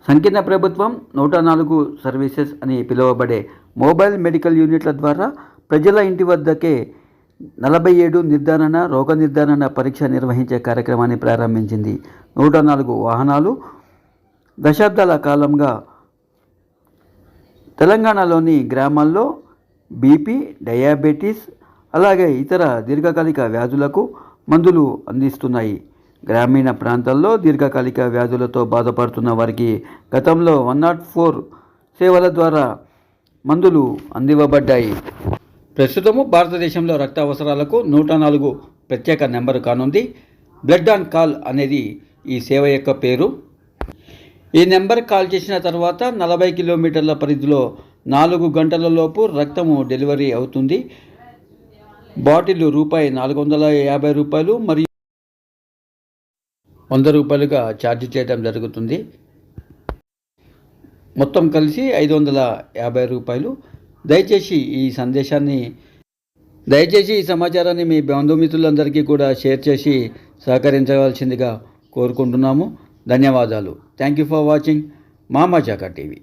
సంకీర్ణ ప్రభుత్వం 104 సర్వీసెస్ అని పిలువబడే మొబైల్ మెడికల్ యూనిట్ల ద్వారా ప్రజల ఇంటి వద్దకే 47 రోగ నిర్ధారణ పరీక్ష నిర్వహించే కార్యక్రమాన్ని ప్రారంభించింది. 104 వాహనాలు దశాబ్దాల కాలంగా తెలంగాణలోని గ్రామాల్లో బీపీ, డయాబెటీస్ అలాగే ఇతర దీర్ఘకాలిక వ్యాధులకు మందులు అందిస్తున్నాయి. గ్రామీణ ప్రాంతాల్లో దీర్ఘకాలిక వ్యాధులతో బాధపడుతున్న వారికి గతంలో 104 సేవల ద్వారా మందులు అందివ్వబడ్డాయి. ప్రస్తుతము భారతదేశంలో రక్త అవసరాలకు 104 ప్రత్యేక నెంబరు కానుంది. బ్లడ్ ఆన్ కాల్ అనేది ఈ సేవ యొక్క పేరు. ఈ నెంబర్ కాల్ చేసిన తర్వాత 40 కిలోమీటర్ల పరిధిలో 4 గంటలలోపు రక్తము డెలివరీ అవుతుంది. బాటిల్ ₹450 మరియు ₹100గా ఛార్జ్ చేయడం జరుగుతుంది. మొత్తం కలిసి ₹550. దయచేసి ఈ సమాచారాన్ని మీ బంధుమిత్రులందరికీ కూడా షేర్ చేసి సహకరించవలసిందిగా కోరుకుంటున్నాము. ధన్యవాదాలు. థ్యాంక్ యూ ఫర్ వాచింగ్ మామా జాకా టీవీ.